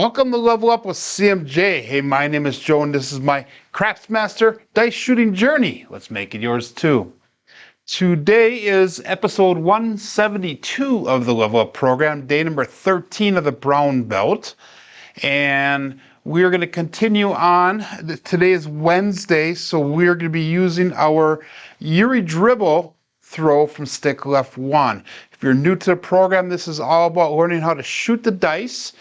Welcome to Level Up with CMJ. Hey, my name is Joe and this is my Craftsmaster dice shooting journey. Let's make it yours too. Today is episode 172 of the Level Up program, day number 13 of the brown belt. And we're going to continue on. Today is Wednesday, so we're going to be using our Yuri dribble throw from stick left 1. If you're new to the program, this is all about learning how to shoot the dice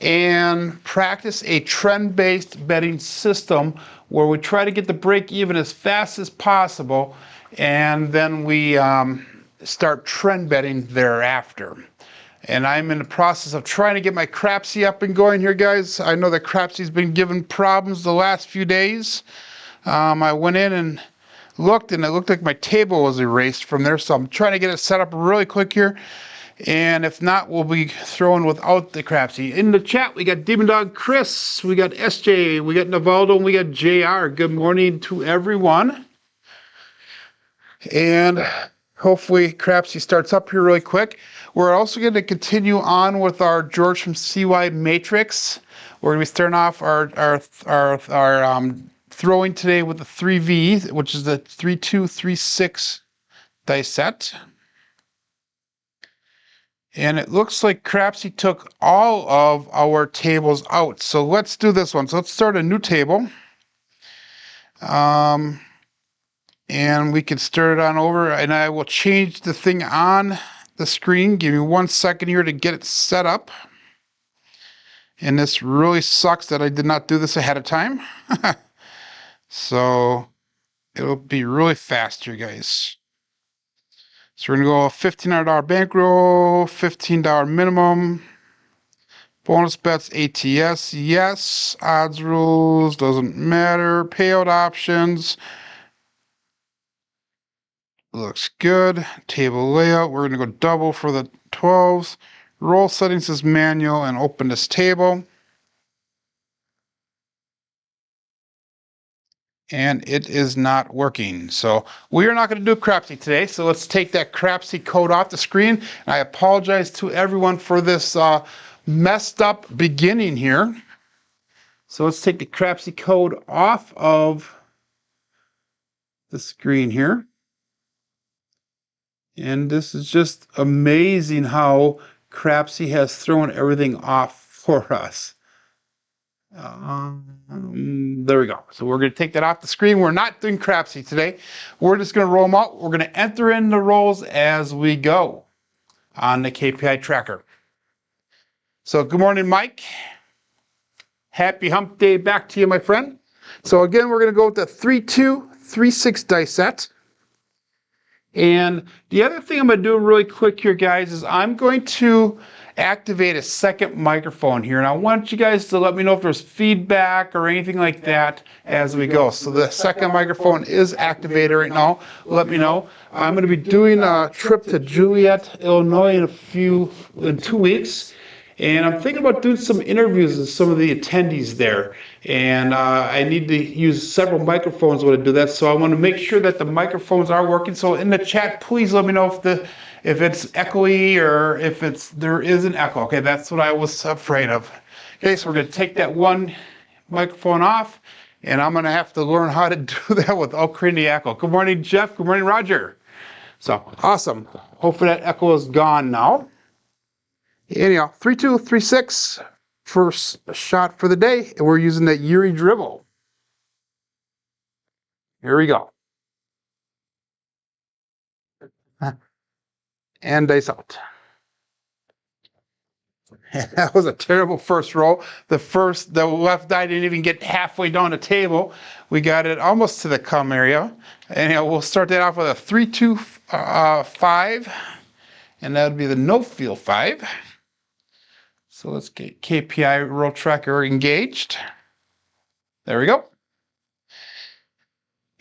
and practice a trend-based betting system where we try to get the break even as fast as possible, and then we start trend betting thereafter. And I'm in the process of trying to get my Crapsee up and going here, guys. I know that Crapsee's been giving problems the last few days. I went in and looked, and it looked like my table was erased from there, so I'm trying to get it set up really quick here. And if not, we'll be throwing without the Crapsee. In the chat, we got Demon Dog Chris, we got SJ, we got Navaldo, and we got JR. Good morning to everyone. And hopefully Crapsee starts up here really quick. We're also going to continue on with our George from CY Matrix. We're going to be starting off our throwing today with the 3V, which is the 3-2-3-6 dice set. And it looks like Crapsee took all of our tables out. So let's do this one. So let's start a new table. And we can start it on over. And I will change the thing on the screen. Give me 1 second here to get it set up. And this really sucks that I did not do this ahead of time. So it'll be really fast here, guys. So we're going to go $1,500 bankroll, $15 minimum. Bonus bets, ATS, yes. Odds rules, doesn't matter. Payout options. Looks good. Table layout, we're going to go double for the 12s. Roll settings is manual and open this table. And it is not working. So we are not going to do Crapsee today. So let's take that Crapsee code off the screen. And I apologize to everyone for this messed up beginning here. So let's take the Crapsee code off of the screen here. And this is just amazing how Crapsee has thrown everything off for us. There we go. So we're going to take that off the screen. We're not doing Crapsee today. We're just going to roll them out. We're going to enter in the rolls as we go on the KPI tracker. So good morning, Mike. Happy hump day back to you, my friend. So again, we're going to go with the 3-2-3-6 dice set. And the other thing I'm going to do really quick here, guys, is I'm going to activate a second microphone here, and I want you guys to let me know if there's feedback or anything like that as we go. So the second microphone is activated right now. Let me know. I'm going to be doing a trip to Joliet, Illinois in 2 weeks, and I'm thinking about doing some interviews with some of the attendees there. And I need to use several microphones when I do that, so I want to make sure that the microphones are working. So in the chat, please let me know if it's echoey or if there is an echo. Okay, that's what I was afraid of. Okay, so we're going to take that one microphone off, and I'm going to have to learn how to do that without creating the echo. Good morning, Jeff. Good morning, Roger. So, awesome. Hopefully that echo is gone now. Anyhow, 3-2-3-6, first shot for the day, and we're using that Yuri dribble. Here we go. And dice out. That was a terrible first roll. The left die didn't even get halfway down the table. We got it almost to the come area. And we'll start that off with a 3-2-5, and that would be the no field 5. So let's get KPI roll tracker engaged. There we go.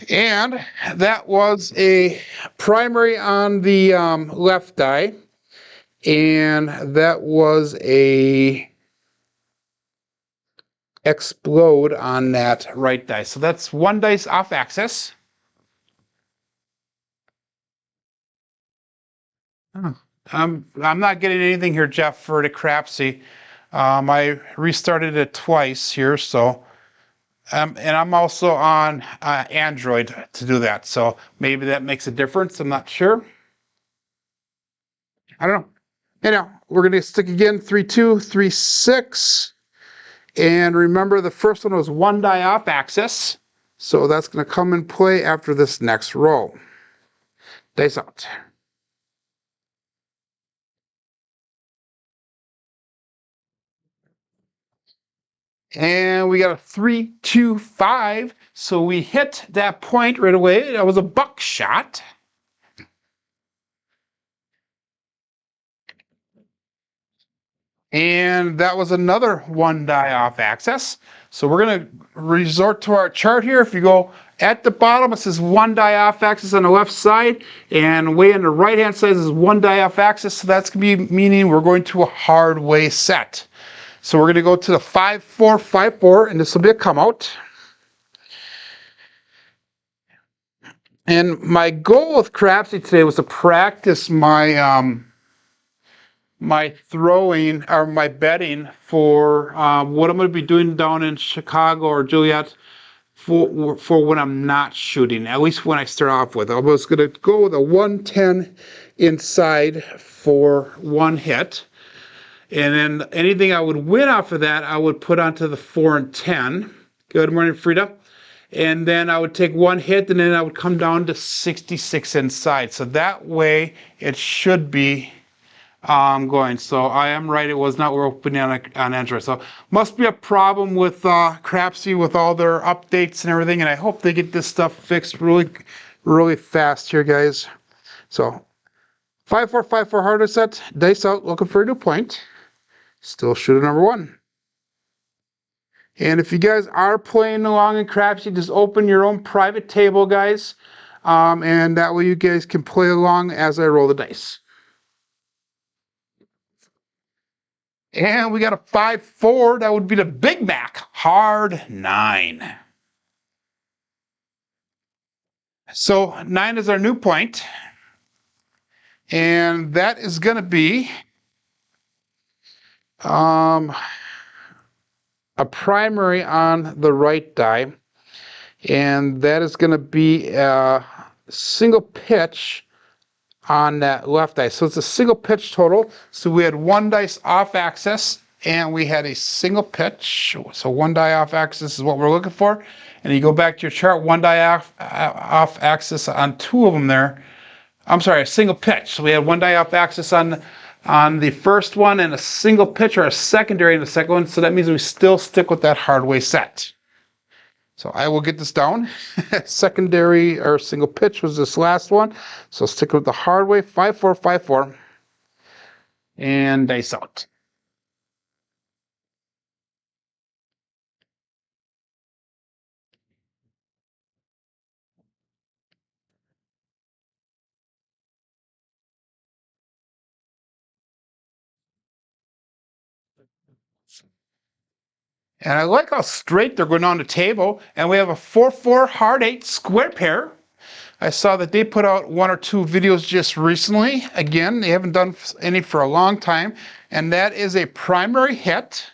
And that was a primary on the left die. And that was a explode on that right die. So that's one dice off axis. I'm not getting anything here, Jeff, for the Crapsee. I restarted it twice here, so and I'm also on Android to do that, so maybe that makes a difference. I'm not sure. I don't know. Anyhow, we're going to stick again 3, 2, 3, 6. And remember, the first one was one die off axis. So that's going to come in play after this next row. Dice out. And we got a 3, 2, 5. So we hit that point right away. That was a buckshot. And that was another one die off axis. So we're going to resort to our chart here. If you go at the bottom, it says one die off axis on the left side, and way on the right hand side is one die off axis. So that's going to be meaning we're going to a hard way set. So we're going to go to the 5, 4, 5, 4, and this will be a come out. And my goal with Crapsee today was to practice my my throwing or my betting for what I'm going to be doing down in Chicago or Juliet for when I'm not shooting, at least when I start off with. I was going to go with a 110 inside for one hit, and then anything I would win off of that I would put onto the 4 and 10. Good morning, Frida. And then I would take one hit, and then I would come down to 66 inside. So that way it should be going. So I am right, it was not opening on Android. So must be a problem with Crapsee with all their updates and everything, and I hope they get this stuff fixed really fast here, guys. So 5, 4, 5, 4 hard set, dice out, looking for a new point. Still shooter number 1. And if you guys are playing along in Crapsee, just open your own private table, guys, and that way you guys can play along as I roll the dice. And we got a 5, 4. That would be the Big Mac. Hard 9. So 9 is our new point. And that is going to be a primary on the right die. And that is going to be a single pitch on that left die. So it's a single pitch total. So we had one dice off axis and we had a single pitch. So one die off axis is what we're looking for. And you go back to your chart, one die off axis on 2 of them there. I'm sorry, a single pitch. So we had one die off axis on the first one and a single pitch or a secondary in the second one. So that means we still stick with that hard way set. So I will get this down. Secondary or single pitch was this last one. So stick with the hard way. 5, 4, 5, 4. And dice out. And I like how straight they're going on the table. And we have a 4, 4 hard 8 square pair. I saw that they put out 1 or 2 videos just recently. Again, they haven't done any for a long time. And that is a primary hit.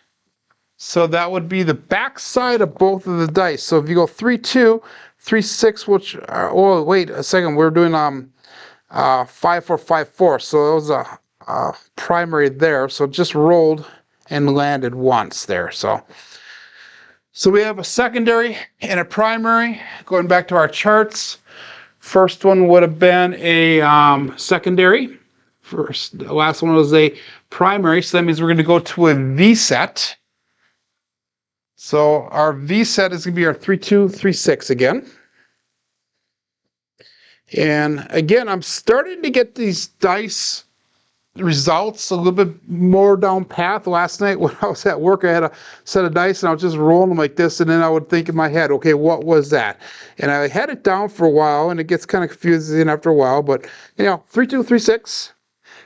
So that would be the back side of both of the dice. So if you go 3, 2, 3, 6, which are, oh, wait a second, we're doing 5, 4, 5, 4. So that was a primary there. So it just rolled and landed once there. So we have a secondary and a primary. Going back to our charts, first one would have been a secondary. The last one was a primary, so that means we're going to go to a V set. So our V set is going to be our 3, 2, 3, 6 again. And again, I'm starting to get these dice results a little bit more down path. Last night when I was at work, I had a set of dice and I was just rolling them like this, and then I would think in my head, okay, what was that? And I had it down for a while, and it gets kind of confusing after a while, but 3, 2, 3, 6.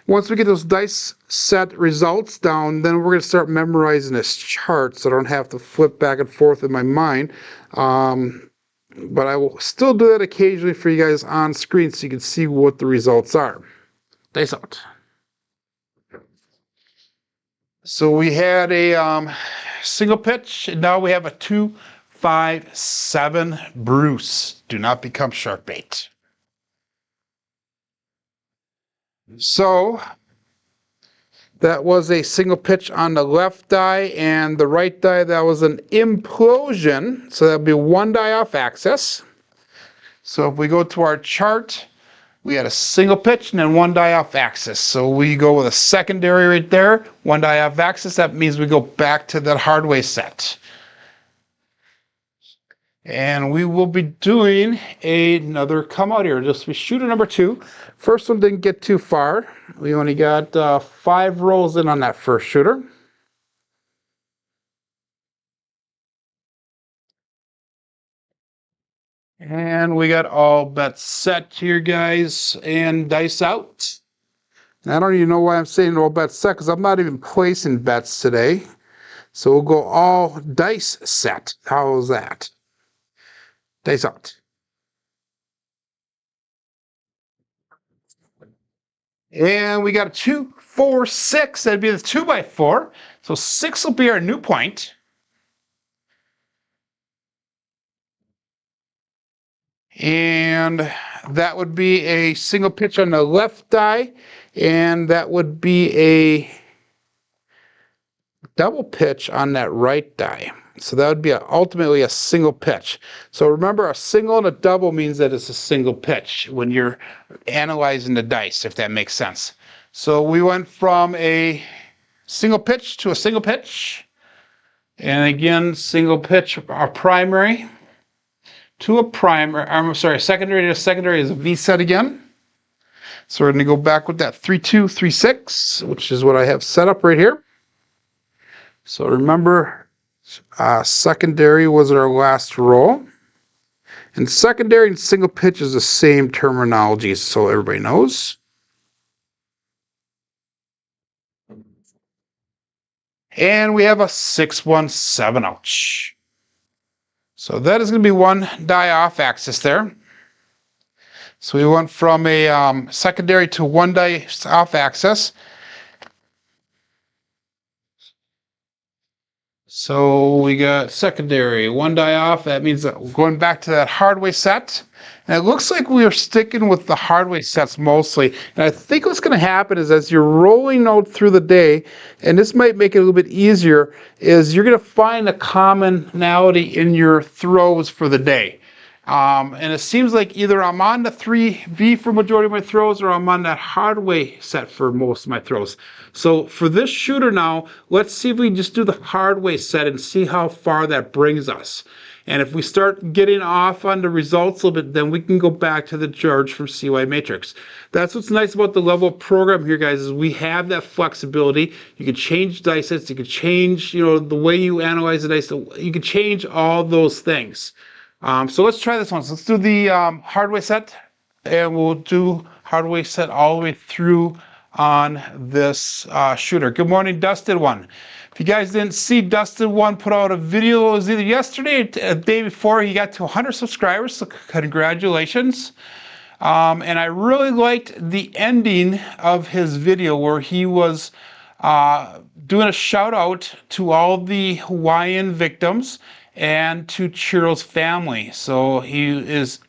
Once we get those dice set results down, then we're going to start memorizing this chart so I don't have to flip back and forth in my mind. But I will still do that occasionally for you guys on screen so you can see what the results are. Dice out. So we had a single pitch, and now we have a 2-5-7 Bruce. Do not become shark bait. So that was a single pitch on the left die, and the right die, that was an implosion. So that'd be one die off axis. So if we go to our chart, we had a single pitch and then one die off axis. So we go with a secondary right there, one die off axis. That means we go back to that hardway set. And we will be doing another come out here. Just be shooter number 2. First one didn't get too far. We only got 5 rolls in on that first shooter. And we got all bets set here, guys, and dice out. I don't even know why I'm saying all bets set, because I'm not even placing bets today. So we'll go all dice set. How's that? Dice out. And we got a 2, 4, 6. That'd be the 2x4. So 6 will be our new point. And that would be a single pitch on the left die, and that would be a double pitch on that right die. So that would be ultimately a single pitch. So remember, a single and a double means that it's a single pitch when you're analyzing the dice, if that makes sense. So we went from a single pitch to a single pitch. And again, single pitch, our primary to a primary, I'm sorry, secondary to a secondary is a V set again. So we're going to go back with that 3-2, 3-6, which is what I have set up right here. So remember, secondary was our last roll. And secondary and single pitch is the same terminology, so everybody knows. And we have a 6-1-7, ouch. So that is going to be one die off axis there. So we went from a secondary to one die off axis. So we got secondary, one die off. That means that we're going back to that hardway set. And it looks like we are sticking with the hardway sets mostly. And I think what's going to happen is as you're rolling out through the day, and this might make it a little bit easier, is you're going to find a commonality in your throws for the day. And it seems like either I'm on the 3V for majority of my throws, or I'm on that hardway set for most of my throws. So for this shooter now, let's see if we can just do the hardway set and see how far that brings us. And if we start getting off on the results a little bit, then we can go back to the George from CY Matrix. That's what's nice about the level program here, guys, is we have that flexibility. You can change dice sets, you can change, the way you analyze the dice, you can change all those things. So let's try this one. So let's do the hardway set, and we'll do hardway set all the way through on this shooter. Good morning, Dusted One. If you guys didn't see, Dusted One put out a video, it was either yesterday or the day before. He got to 100 subscribers, so congratulations. And I really liked the ending of his video where he was doing a shout out to all the Hawaiian victims and to Chiro's family. So he is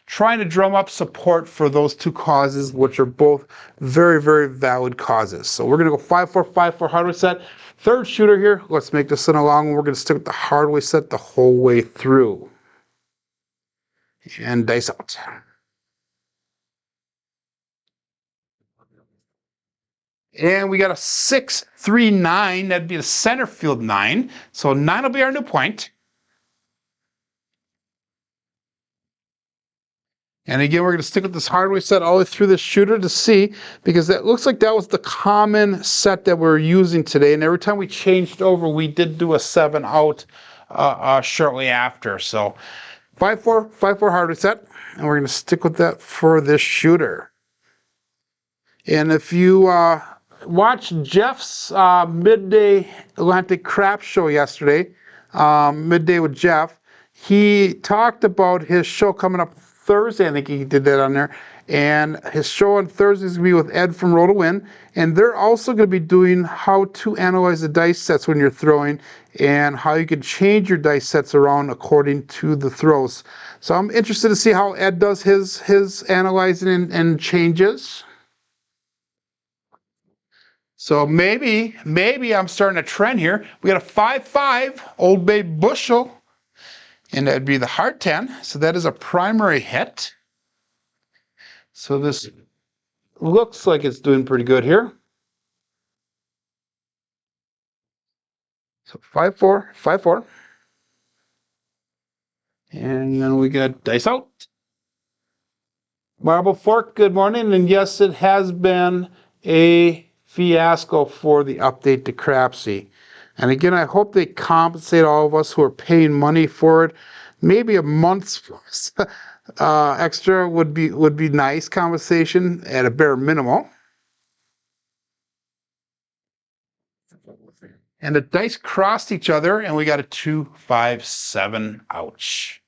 trying to drum up support for those two causes, which are both very, very valid causes. So we're going to go 5-4-5-4 hardway set. Third shooter here. Let's make this in a long one. We're going to stick with the hardway set the whole way through. And dice out. And we got a 6-3-9. That'd be the center field 9. So 9 will be our new point. And again, we're going to stick with this hardway set all the way through this shooter to see, because that looks like that was the common set that we're using today. And every time we changed over, we did do a 7 out shortly after. So 5-4 hardway set, and we're going to stick with that for this shooter. And if you watched Jeff's Midday Atlantic Crap show yesterday, Midday with Jeff, he talked about his show coming up Thursday. I think he did that on there. And his show on Thursday is going to be with Ed from Roll to Win. And they're also going to be doing how to analyze the dice sets when you're throwing and how you can change your dice sets around according to the throws. So I'm interested to see how Ed does his analyzing and changes. So maybe I'm starting a trend here. We got a 5-5 Old Bay Bushel, and that'd be the hard 10. So that is a primary hit. So this looks like it's doing pretty good here. So 5-4, 5-4. And then we got dice out. Marble Fork, good morning. And yes, it has been a fiasco for the update to Crapsee. And again, I hope they compensate all of us who are paying money for it. Maybe a month's extra would be nice compensation at a bare minimum. And the dice crossed each other, and we got a 2-5-7. Ouch.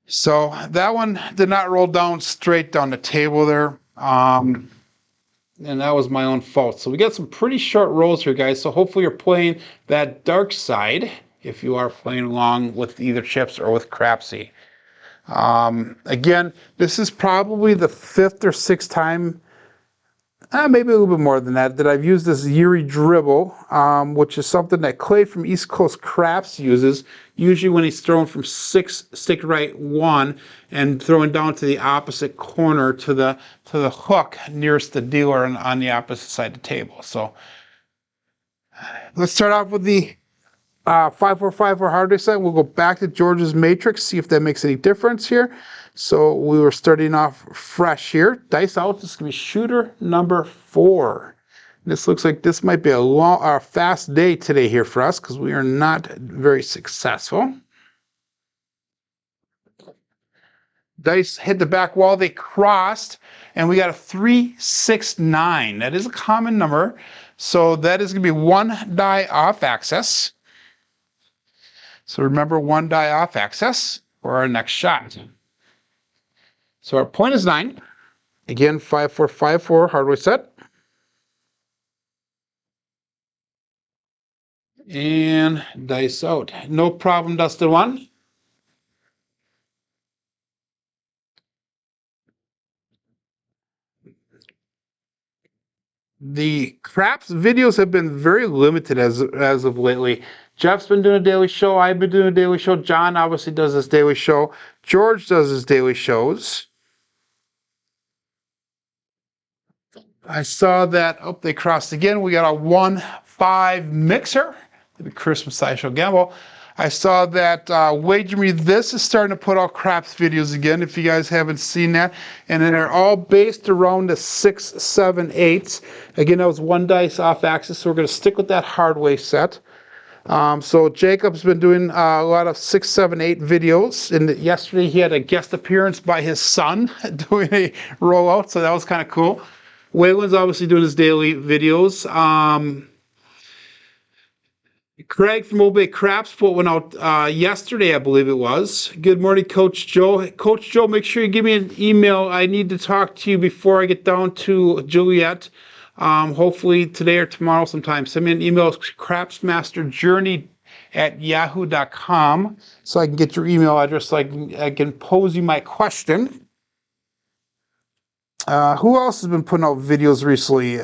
So that one did not roll down straight down the table there. And that was my own fault. So we got some pretty short rolls here, guys. So hopefully you're playing that dark side if you are playing along with either chips or with Crapsee. Again, this is probably the 5th or 6th time, maybe a little bit more than that I've used this Yuri dribble, which is something that Clay from East Coast Craps uses, usually when he's throwing from 6 stick right 1 and throwing down to the opposite corner to the hook nearest the dealer on the opposite side of the table. So let's start off with the 5-4-5 for hardware set. We'll go back to George's matrix, see if that makes any difference here. So we were starting off fresh here. Dice out. This is going to be shooter number 4. This looks like this might be a fast day today here for us because we are not very successful. Dice hit the back wall. They crossed, and we got a 3-6-9. That is a common number. So that is going to be 1 die off axis. So remember, 1 die off axis for our next shot. So our point is 9. Again, 5-4-5-4 hardware set. And dice out. No problem, Dustin 1. The Craps videos have been very limited as of lately. Jeff's been doing a daily show. I've been doing a daily show. John obviously does his daily show. George does his daily shows. I saw that, oh, they crossed again. We got a 1-5 mixer, the Christmas Sideshow Gamble. I saw that Wager Me This is starting to put out Craps videos again, if you guys haven't seen that. And then they're all based around the 6, 7, 8s. Again, that was 1 dice off axis, so we're going to stick with that hardware set. So Jacob's been doing a lot of 6, 7, 8 videos. And yesterday he had a guest appearance by his son doing a rollout, so that was kind of cool. Waylon's obviously doing his daily videos. Craig from Old Bay Craps put one out yesterday, I believe it was. Good morning, Coach Joe. Coach Joe, make sure you give me an email. I need to talk to you before I get down to Juliet. Hopefully today or tomorrow sometime. Send me an email, crapsmasterjourney@yahoo.com, so I can get your email address so I can pose you my question. Who else has been putting out videos recently?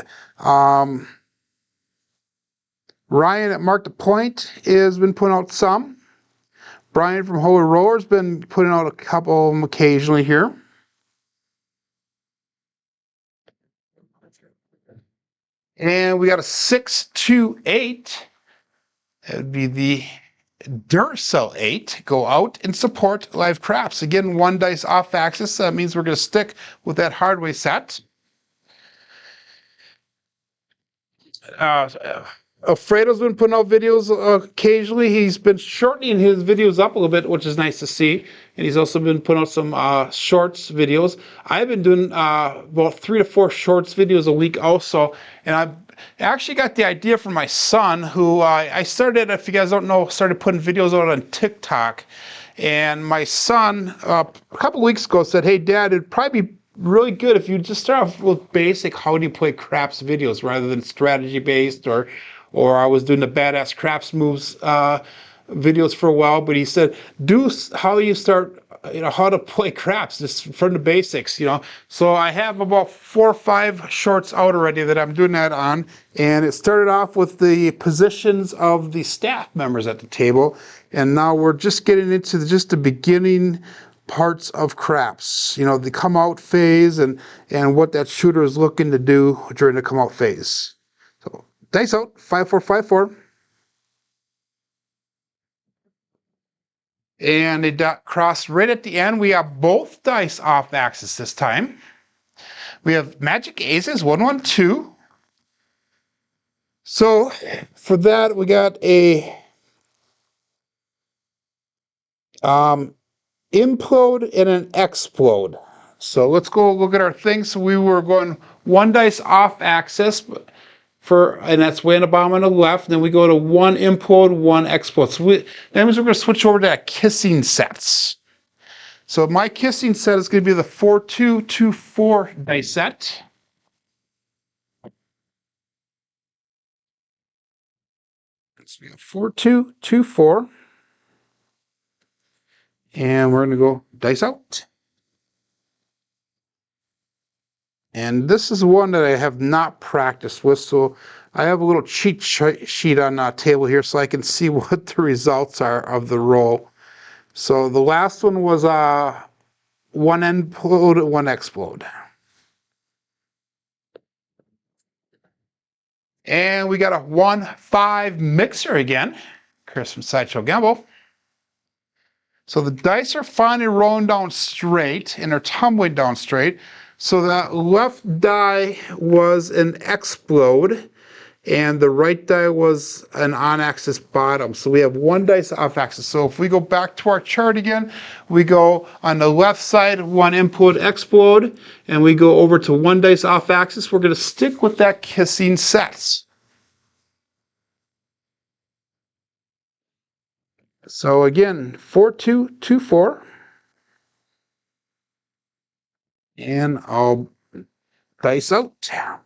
Ryan at Mark the Point has been putting out some. Brian from Holy Roller has been putting out a couple of them occasionally here. And we got a 6-2-8. That would be the Duracell 8. Go out and support live craps. Again, 1 dice off axis. That means we're going to stick with that hardware set. Alfredo's been putting out videos occasionally. He's been shortening his videos up a little bit, which is nice to see. And he's also been putting out some shorts videos. I've been doing about 3 to 4 shorts videos a week also. And I've actually got the idea from my son, who I started, if you guys don't know, started putting videos out on TikTok. And my son, a couple weeks ago, said, "Hey, Dad, it'd probably be really good if you just start off with basic how do you play craps videos rather than strategy based or I was doing the badass craps moves videos for a while." But he said, "Do how you start, how to play craps just from the basics, So I have about 4 or 5 shorts out already that I'm doing that on, and it started off with the positions of the staff members at the table, and now we're just getting into just the beginning parts of craps, the come out phase and what that shooter is looking to do during the come out phase." So dice out 5-4-5-4. And it crossed right at the end. We have both dice off axis this time. We have magic aces, 1-1-2. So for that, we got a implode and an explode. So let's go look at our things. So we were going 1 dice off axis and that's way on the bottom on the left. And then we go to 1 implode, 1 explode. So that means we're going to switch over to kissing sets. So my kissing set is going to be the 4-2-2-4 dice set. It's 4-2-2-4. And we're going to go dice out. And this is one that I have not practiced with, so I have a little cheat sheet on the table here so I can see what the results are of the roll. So the last one was 1 implode, 1 explode. And we got a 1-5 mixer again. Chris from Sideshow Gamble. So the dice are finally rolling down straight and they're tumbling down straight. So that left die was an explode and the right die was an on-axis bottom. So we have 1 dice off-axis. So if we go back to our chart again, we go on the left side, 1 implode, explode, and we go over to 1 dice off-axis. We're going to stick with that kissing sets. So again, 4-2-2-4. And I'll dice out. I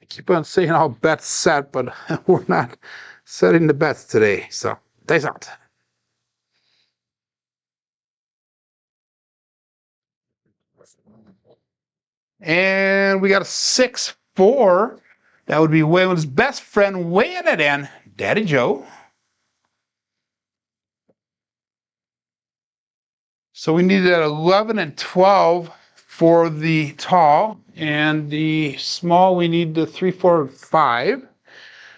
keep on saying I'll bet set, but we're not setting the bets today. So dice out. And we got a 6-4. That would be Waylon's best friend weighing it in, Daddy Joe. So we needed 11 and 12 for the tall, and the small we need the 3, 4, 5.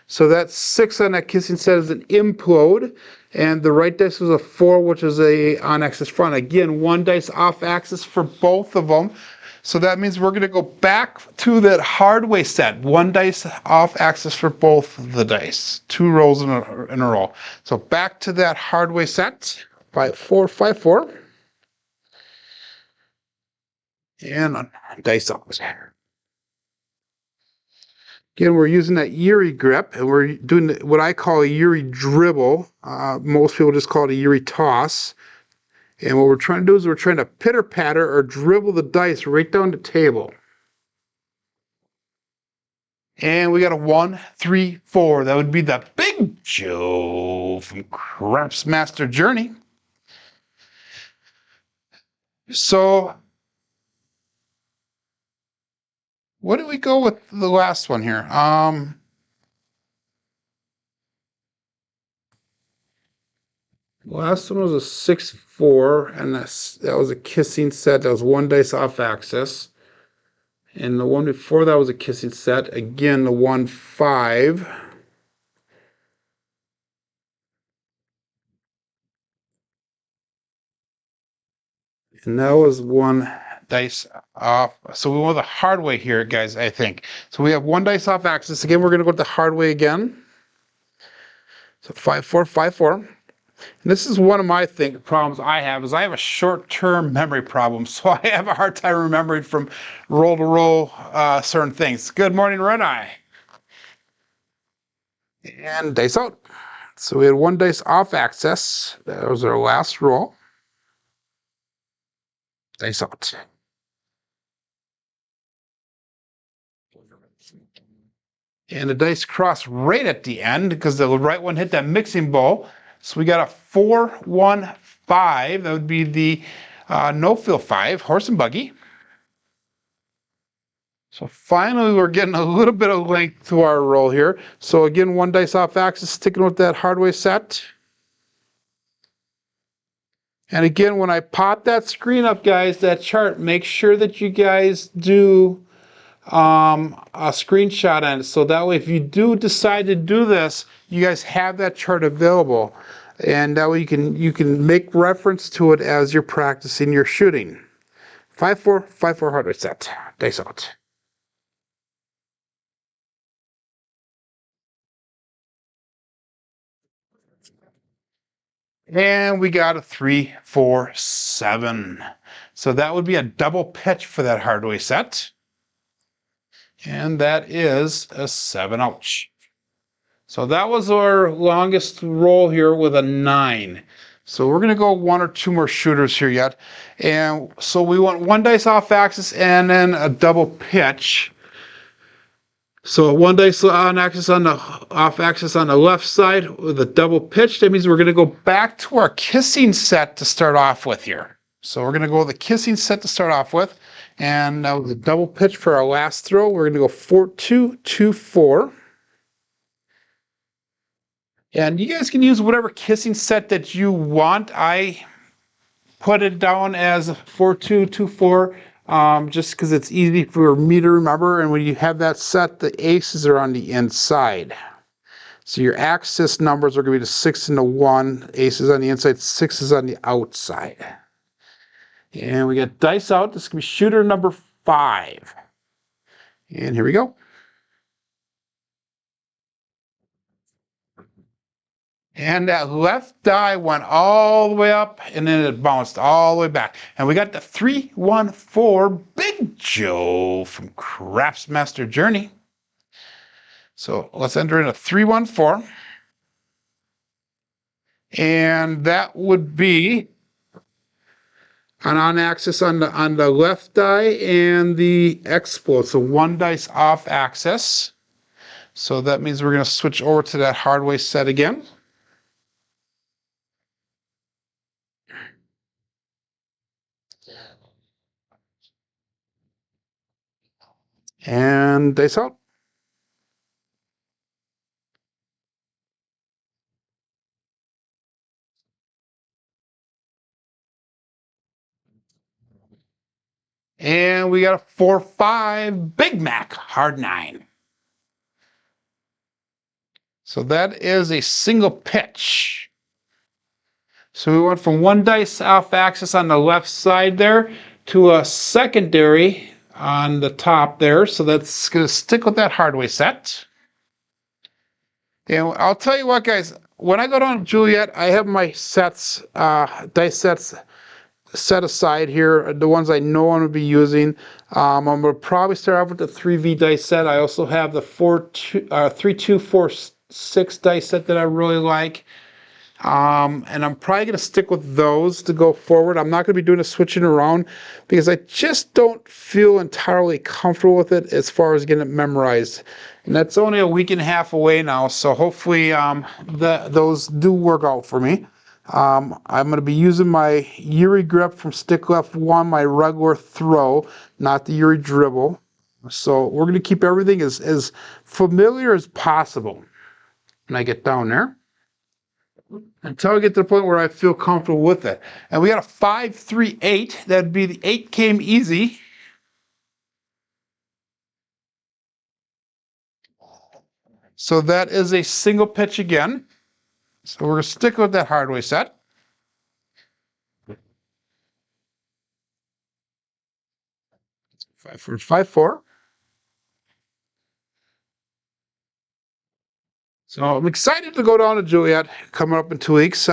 So that's 6 on that kissing set is an implode, and the right dice was a 4, which is a on-axis front. Again, 1 dice off-axis for both of them. So that means we're going to go back to that hard way set. 1 dice off-axis for both the dice. 2 rolls in a row. So back to that hard way set. 5-4-5-4. And dice up. Again, we're using that Yuri grip, and we're doing what I call a Yuri dribble. Most people just call it a Yuri toss. And what we're trying to do is we're trying to pitter-patter or dribble the dice right down the table. And we got a 1-3-4. That would be the Big Joe from Craps Master Journey. So what do we go with the last one here? Last one was a 6-4, and that was a kissing set. That was 1 dice off axis. And the one before that was a kissing set. Again, the 1-5. And that was 1 dice off. So we went the hard way here, guys, I think. So we have 1 dice off axis. Again, we're going to go the hard way again. So 5-4-5-4. And this is one of my problems I have is I have a short-term memory problem. So I have a hard time remembering from roll to roll certain things. Good morning, Red Eye. And dice out. So we had 1 dice off axis. That was our last roll. Dice out. And the dice crossed right at the end because the right one hit that mixing bowl. So we got a 4, 1, 5. That would be the no-fill 5, horse and buggy. So finally, we're getting a little bit of length to our roll here. So again, 1 dice off axis, sticking with that hardway set. And again, when I pop that screen up, guys, that chart, make sure that you guys do a screenshot on it. So that way, if you do decide to do this, you guys have that chart available. And that way you can make reference to it as you're practicing your shooting. 5-4, 5-4 hardware set. Dice out. And we got a 3, 4, 7. So that would be a double pitch for that hardware set. And that is a 7 ouch. So that was our longest roll here with a 9. So we're going to go 1 or 2 more shooters here yet. And so we want 1 dice off axis and then a double pitch. So 1 dice on axis on the off axis on the left side with a double pitch. That means we're going to go back to our kissing set to start off with here. So we're going to go with the kissing set to start off with. And now with the double pitch for our last throw, we're going to go 4-2, 2-4. And you guys can use whatever kissing set that you want. I put it down as 4-2, 2-4. Just because it's easy for me to remember. And when you have that set, the aces are on the inside. So your axis numbers are going to be the 6 and the 1. Aces on the inside, 6s on the outside. And we got dice out. This is going to be shooter number 5. And here we go. And that left die went all the way up, and then it bounced all the way back. And we got the 3-1-4 Big Joe from Craftsmaster Journey. So let's enter in a 3-1-4. And that would be an on axis on the left die and the explode. So 1 dice off axis. So that means we're going to switch over to that hardware set again. And dice out. And we got a 4-5 Big Mac hard 9. So that is a single pitch. So we went from 1 dice off axis on the left side there to a secondary on the top there. So that's going to stick with that hardware set. And I'll tell you what, guys, when I go down to Juliet, I have my sets, dice sets set aside here, the ones I know I'm going to be using. I'm going to probably start off with the 3V dice set. I also have the 3-2-4-6 dice set that I really like. And I'm probably going to stick with those to go forward. I'm not going to be doing a switching around because I just don't feel entirely comfortable with it as far as getting it memorized. And that's only a week and a half away now, so hopefully those do work out for me. I'm going to be using my Yuri grip from Stick Left 1, my regular throw, not the Yuri dribble. So we're going to keep everything as familiar as possible when I get down there, until I get to the point where I feel comfortable with it. And we got a 5-3-8. That'd be the 8 came easy. So that is a single pitch again. So we're going to stick with that hardware set. Five, 5-4. So I'm excited to go down to Juliet coming up in 2 weeks.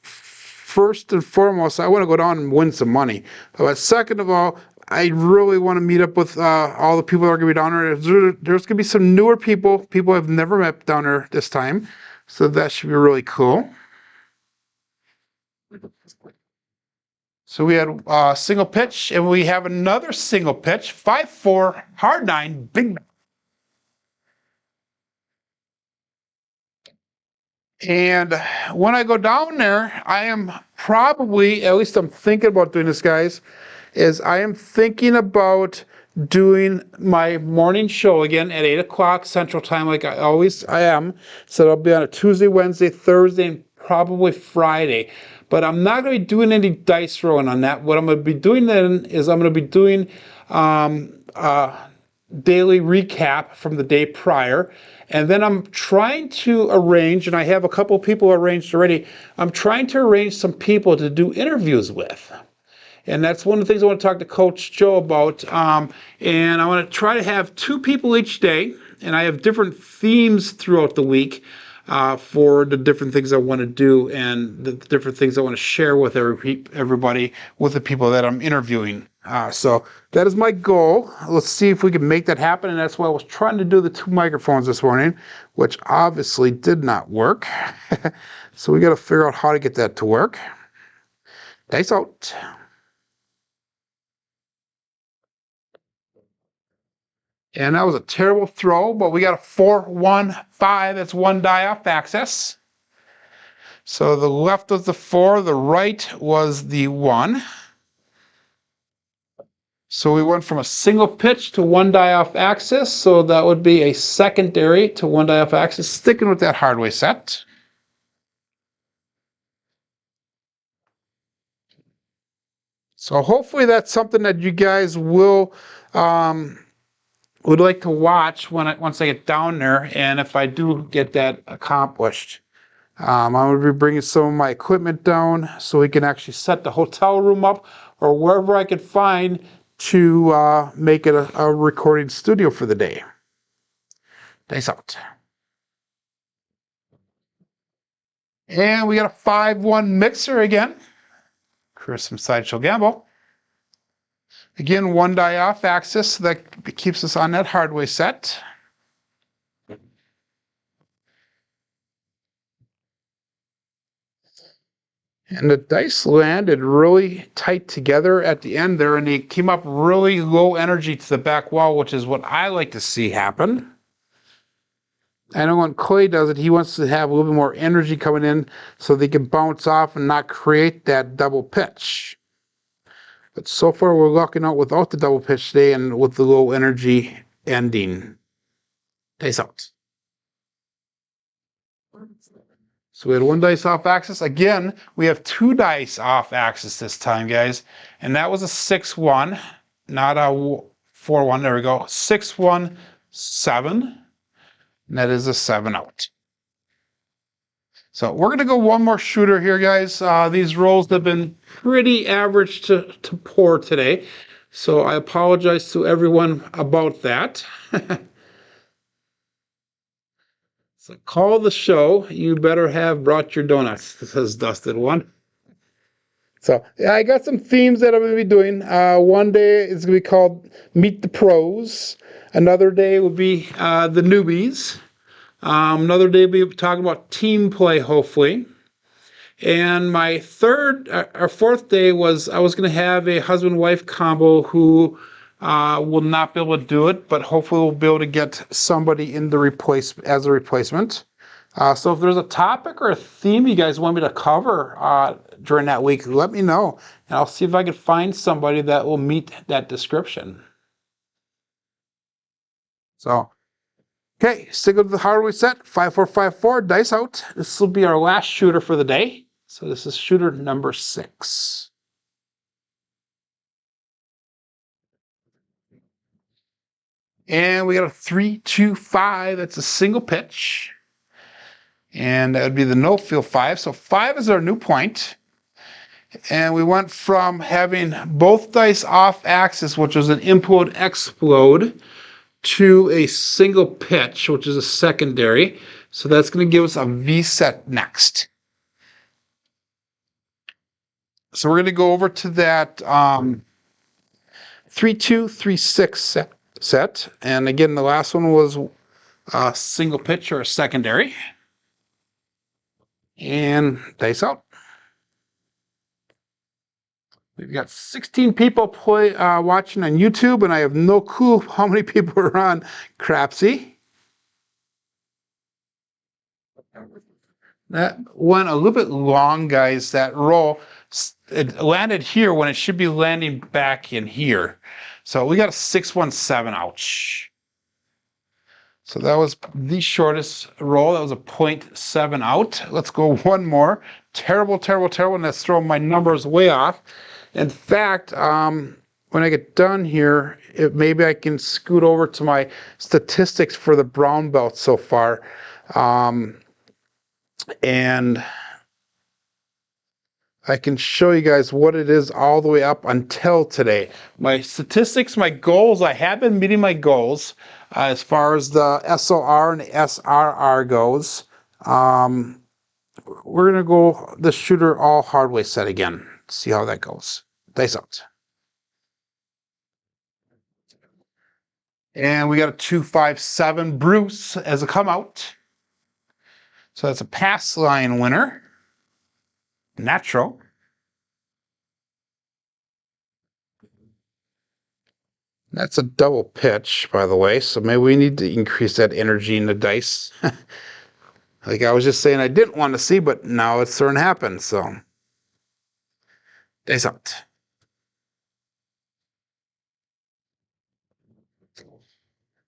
First and foremost, I want to go down and win some money. But second of all, I really want to meet up with all the people that are going to be down there. There's going to be some newer people I've never met down there this time. So that should be really cool. So we had a single pitch, and we have another single pitch, 5-4, hard 9, big. And when I go down there, I am probably, at least I'm thinking about doing this, guys, is I am thinking about doing my morning show again at 8 o'clock Central Time, like I am. So it'll be on a Tuesday, Wednesday, Thursday, and probably Friday. But I'm not going to be doing any dice rolling on that. What I'm going to be doing then is I'm going to be doing daily recap from the day prior. And then I'm trying to arrange, and I have a couple people arranged already, I'm trying to arrange some people to do interviews with. And that's one of the things I want to talk to Coach Joe about. And I want to try to have 2 people each day, and I have different themes throughout the week for the different things I want to do and the different things I want to share with everybody, with the people that I'm interviewing. So that is my goal. Let's see if we can make that happen. And that's why I was trying to do the 2 microphones this morning, which obviously did not work. So we got to figure out how to get that to work. Dice out. And that was a terrible throw, but we got a 4-1-5. That's 1 die off axis. So the left was the 4, the right was the 1. So we went from a single pitch to 1 die off axis. So that would be a secondary to 1 die off axis, sticking with that hardway set. So hopefully that's something that you guys will would like to watch once I get down there, and if I do get that accomplished. I'm going to be bringing some of my equipment down so we can actually set the hotel room up or wherever I could find to make it a recording studio for the day. Dice out. And we got a 5-1 mixer again. Chris from Sideshow Gamble. Again, 1 die off axis, so that keeps us on that hardway set. And the dice landed really tight together at the end there, and they came up really low energy to the back wall, which is what I like to see happen. I know when Clay does it, he wants to have a little bit more energy coming in so they can bounce off and not create that double pitch. But so far, we're locking out without the double pitch today and with the low energy ending. Dice out. So we had 1 dice off axis. Again, we have 2 dice off axis this time, guys. And that was a 6-1, not a 4-1. There we go. 6-1, 7. And that is a 7 out. So we're going to go one more shooter here, guys. These rolls have been pretty average to poor today. So I apologize to everyone about that. So call the show. You better have brought your donuts, says Dustin one. So yeah, I got some themes that I'm going to be doing. One day it's going to be called Meet the Pros. Another day will be the newbies. Another day we'll be talking about team play, hopefully. And my third or fourth day was I was going to have a husband-wife combo who will not be able to do it, but hopefully we'll be able to get somebody in the as a replacement. So if there's a topic or a theme you guys want me to cover during that week, let me know, and I'll see if I can find somebody that will meet that description. So, okay, stick with the hardware set, 5454, dice out. This will be our last shooter for the day. So this is shooter number 6. And we got a 3-2-5. That's a single pitch. And that would be the no field 5. So 5 is our new point. And we went from having both dice off axis, which was an implode explode, to a single pitch, which is a secondary. So that's going to give us a V set next. So we're going to go over to that 3-2-3-6 set. And again, the last one was a single pitch or a secondary. And dice out. We've got 16 people watching on YouTube, and I have no clue how many people are on Crapsee. That went a little bit long, guys. That roll, it landed here when it should be landing back in here. So we got a 617, ouch. So that was the shortest roll. That was a 0.7 out. Let's go one more. Terrible, terrible, terrible. And that's throwing my numbers way off. In fact, when I get done here, maybe I can scoot over to my statistics for the brown belt so far. And I can show you guys what it is all the way up until today. My statistics, my goals, I have been meeting my goals as far as the SOR and the SRR goes. We're going to go the shooter all hard way set again. See how that goes. Dice out. And we got a 257 Bruce as a come out. So that's a pass line winner. Natural. That's a double pitch, by the way, so maybe we need to increase that energy in the dice. Like I was just saying I didn't want to see, but now it's starting to happen, so. Dice out.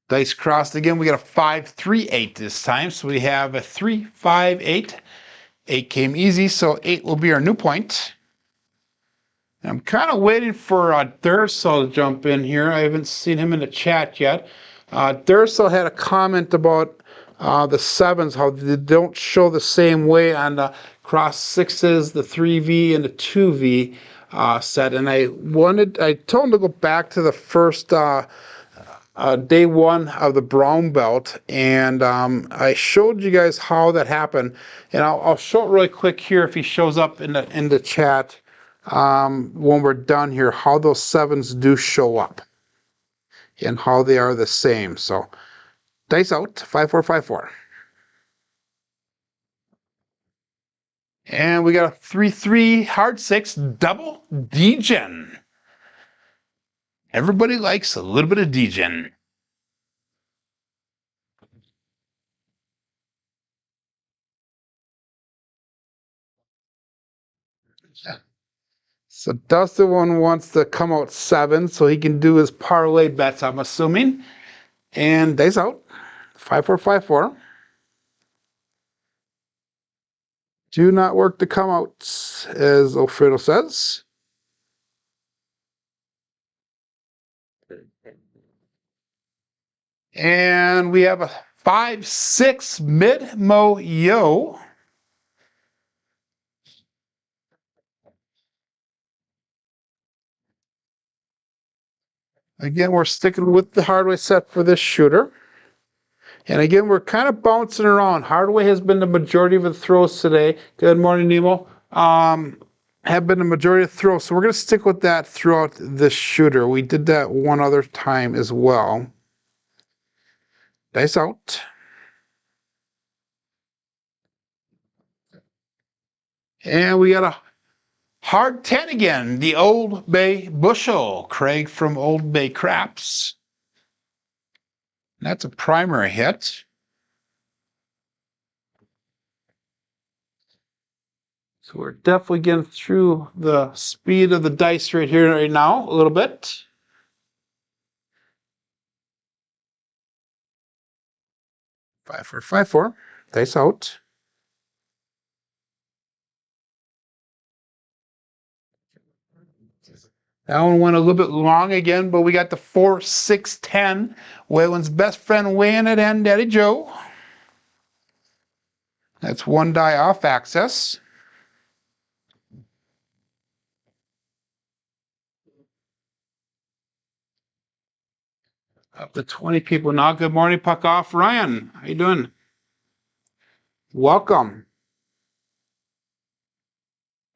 Dice crossed again. We got a 5-3-8 this time, so we have a 3-5-8. 8 came easy, so 8 will be our new point. I'm kind of waiting for Durso to jump in here. I haven't seen him in the chat yet. Durso had a comment about the sevens, how they don't show the same way on the cross sixes, the 3V and the 2V set. And I told him to go back to the first day one of the brown belt, and I showed you guys how that happened. And I'll show it really quick here if he shows up in the chat. When we're done here, how those sevens do show up and how they are the same. So dice out. 5-4-5-4. And we got a 3-3 hard 6 double degen. Everybody likes a little bit of degen. So Dustin one wants to come out 7 so he can do his parlay bets, I'm assuming. And dice out. 5-4-5-4. Do not work to come out, as Alfredo says. And we have a 5-6 mid-mo yo. Again, we're sticking with the hardway set for this shooter. And again, we're kind of bouncing around. Hardway has been the majority of the throws today. Good morning, Nemo. Have been the majority of throws. So we're going to stick with that throughout this shooter. We did that one other time as well. Dice out. And we got a hard 10 again. The Old Bay Bushel. Craig from Old Bay Craps. That's a primary hit. So we're definitely getting through the speed of the dice right here, right now, a little bit. Five, 4, 5, 4. Dice out. That one went a little bit long again, but we got the 4, 6, 10. Waylon's best friend weighing it and Daddy Joe. That's one die off axis. Up to 20 people now. Good morning, Puck Off. Ryan, how you doing? Welcome.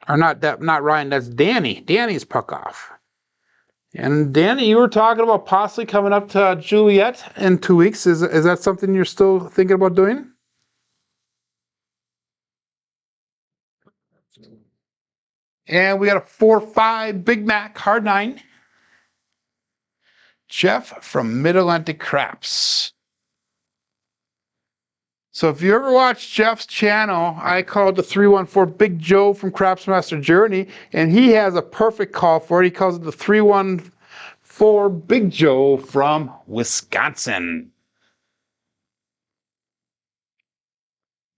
Or not Ryan, that's Danny. Danny's Puck Off. And Danny, you were talking about possibly coming up to Juliet in 2 weeks. Is that something you're still thinking about doing? And we got a 4-5 Big Mac hard 9. Jeff from Mid-Atlantic Craps. So if you ever watch Jeff's channel, I call it the 314 Big Joe from Craps Master Journey, and he has a perfect call for it. He calls it the 314 Big Joe from Wisconsin.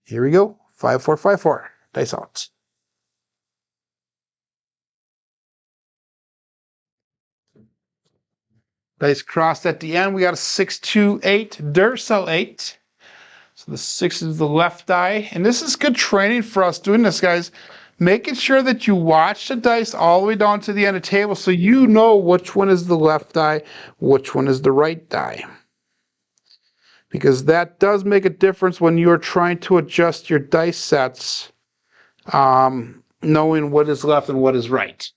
Here we go. 5454. Dice out. Dice crossed at the end. We got a 628 Duracell 8. So the 6 is the left die. And this is good training for us doing this, guys. Making sure that you watch the dice all the way down to the end of the table so you know which one is the left die, which one is the right die. Because that does make a difference when you're trying to adjust your dice sets, knowing what is left and what is right.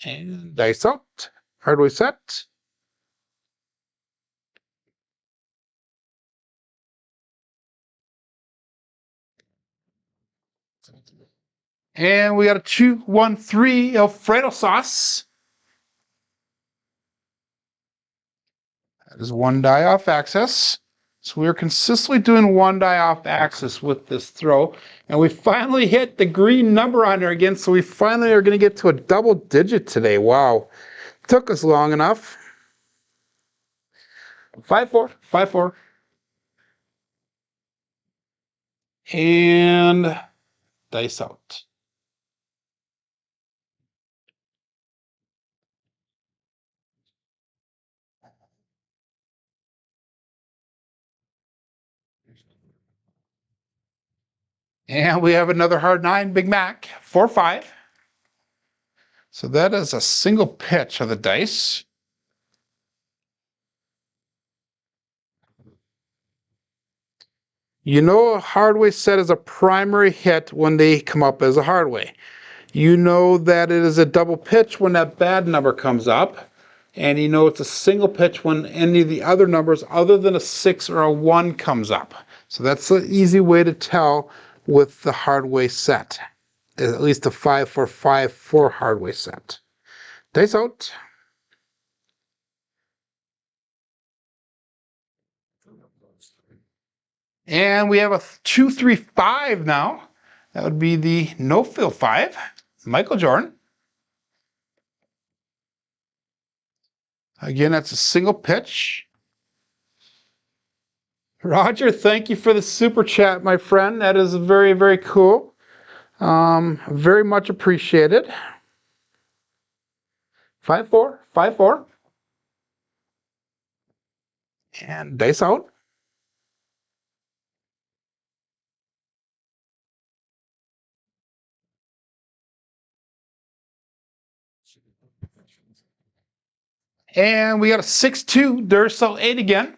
And dice out. Hardware set. And we got a 213 Alfredo sauce. That is one die off axis. So we are consistently doing one die off axis with this throw. And we finally hit the green number on there again. So we finally are going to get to a double digit today. Wow. Took us long enough. 5-4, 5-4. And dice out. And we have another hard 9 Big Mac, 4-5. So that is a single pitch of the dice. You know a hardway set is a primary hit when they come up as a hardway. You know that it is a double pitch when that bad number comes up. And you know it's a single pitch when any of the other numbers other than a 6 or a 1 comes up. So that's an easy way to tell with the hardway set. At least a 5-4-5-4 hardway set. Dice out. And we have a 2-3-5 now. That would be the no-fill 5. Michael Jordan. Again, that's a single pitch. Roger, thank you for the super chat, my friend. That is very, very cool. Very much appreciated. 5-4, 5-4. And dice out. And we got a 6-2 Duracell 8 again.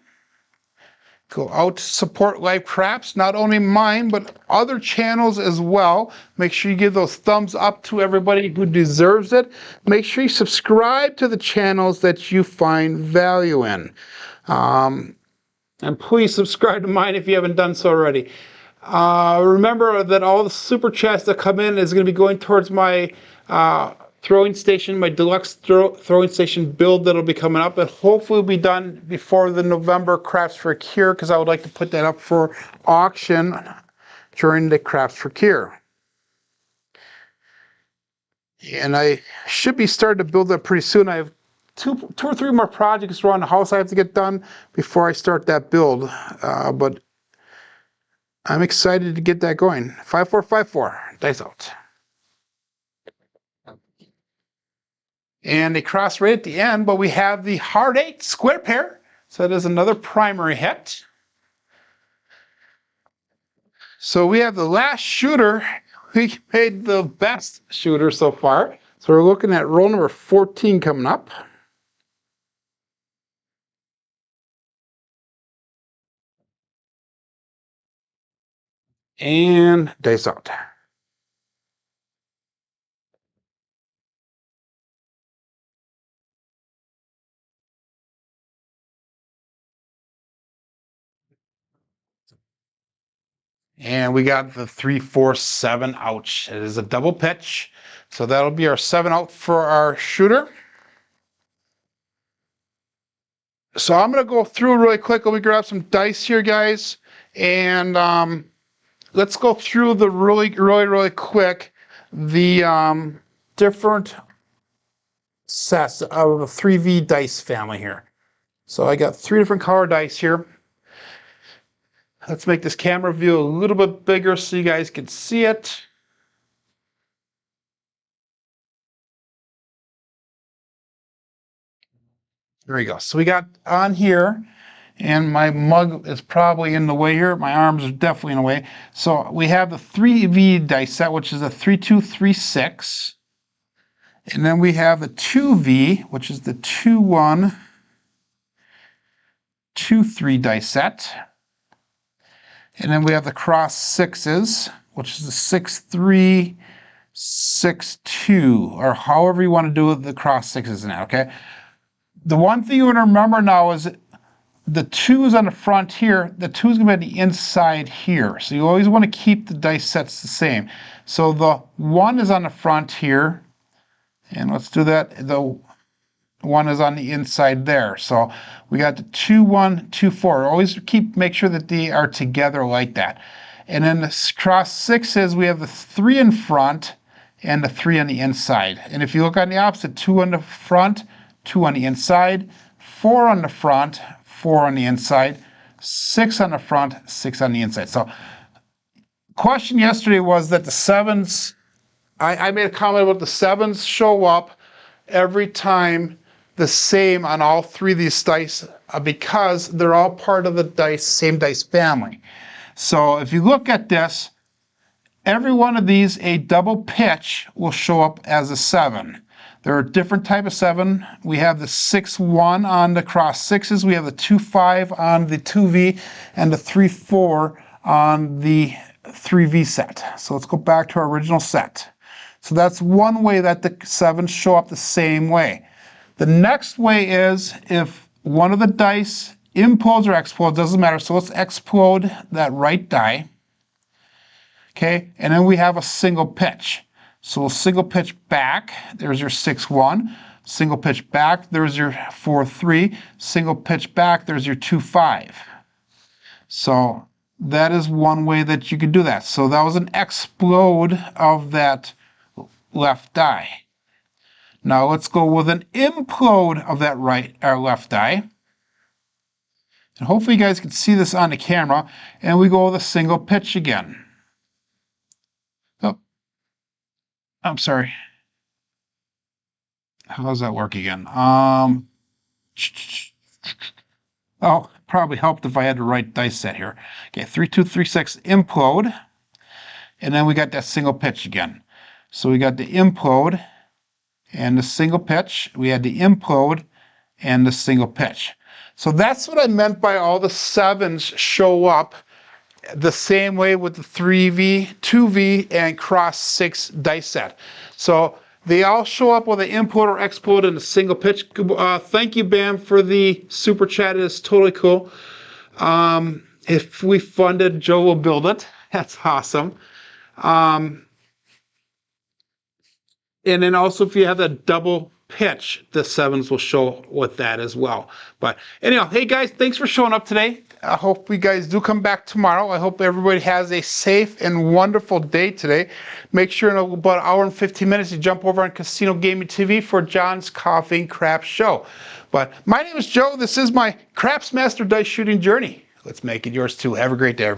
Go out to support live craps, not only mine, but other channels as well. Make sure you give those thumbs up to everybody who deserves it. Make sure you subscribe to the channels that you find value in. And please subscribe to mine if you haven't done so already. Remember that all the super chats that come in is going to be going towards my throwing station, my deluxe throwing station build that'll be coming up, and hopefully will be done before the November Craps for Cure, because I would like to put that up for auction during the Craps for Cure. And I should be starting to build that pretty soon. I have two or three more projects around the house I have to get done before I start that build, but I'm excited to get that going. 5-4-5-4, dice out. And they cross right at the end, but we have the hard 8 square pair. So that is another primary hit. So we have the last shooter. We made the best shooter so far. So we're looking at roll number 14 coming up. And dice out. And we got the 3, 4, 7, ouch. It is a double pitch. So that'll be our 7 out for our shooter. So I'm going to go through really quick. Let me grab some dice here, guys. And let's go through the really quick the different sets of the 3V dice family here. So I got 3 different color dice here. Let's make this camera view a little bit bigger so you guys can see it. There we go. So we got on here, and my mug is probably in the way here. My arms are definitely in the way. So we have the 3V dice set, which is a 3, 2, 3, 6. And then we have the 2V, which is the 2, 1, 2, 3 dice set. And then we have the cross 6s, which is the 6, 3, 6, 2, or however you want to do the cross 6s now, okay? The one thing you want to remember now is the 2 is on the front here, the 2 is going to be on the inside here. So you always want to keep the dice sets the same. So the 1 is on the front here, and let's do that. The 1 is on the inside there. So we got the 2, 1, 2, 4. Always make sure that they are together like that. And then the cross 6s, we have the 3 in front and the 3 on the inside. And if you look on the opposite, 2 on the front, 2 on the inside, 4 on the front, 4 on the inside, 6 on the front, 6 on the inside. So question yesterday was that the 7s, I made a comment about the 7s show up every time the same on all 3 of these dice because they're all part of the same dice family. So if you look at this, every one of these, a double pitch will show up as a 7. There are different type of 7. We have the 6, 1 on the cross 6s. We have the 2, 5 on the 2V and the 3, 4 on the 3V set. So let's go back to our original set. So that's one way that the 7s show up the same way. The next way is if one of the dice implodes or explodes, doesn't matter. So let's explode that right die. Okay, and then we have a single pitch. So we'll single pitch back, there's your 6, 1. Single pitch back, there's your 4, 3. Single pitch back, there's your 2, 5. So that is one way that you could do that. So that was an explode of that left die. Now let's go with an implode of that left die. And hopefully you guys can see this on the camera. And we go with a single pitch again. Oh, I'm sorry. How does that work again? Oh, probably helped if I had the right dice set here. Okay, 3, 2, 3, 6, implode. And then we got that single pitch again. So we got the implode and the single pitch. We had the implode and the single pitch. So that's what I meant by all the 7s show up the same way with the 3V, 2V, and cross 6 dice set. So they all show up with an implode or explode and a single pitch. Thank you, Bam, for the super chat. It is totally cool. If we fund it, Joe will build it. That's awesome. And then also if you have that double pitch, the 7s will show with that as well. But anyhow, hey guys, thanks for showing up today. I hope you guys do come back tomorrow. I hope everybody has a safe and wonderful day today. Make sure in about an hour and 15 minutes you jump over on Casino Gaming TV for John's Coffee and Craps Show. But my name is Joe. This is my Craps Master Dice Shooting Journey. Let's make it yours too. Have a great day, everybody.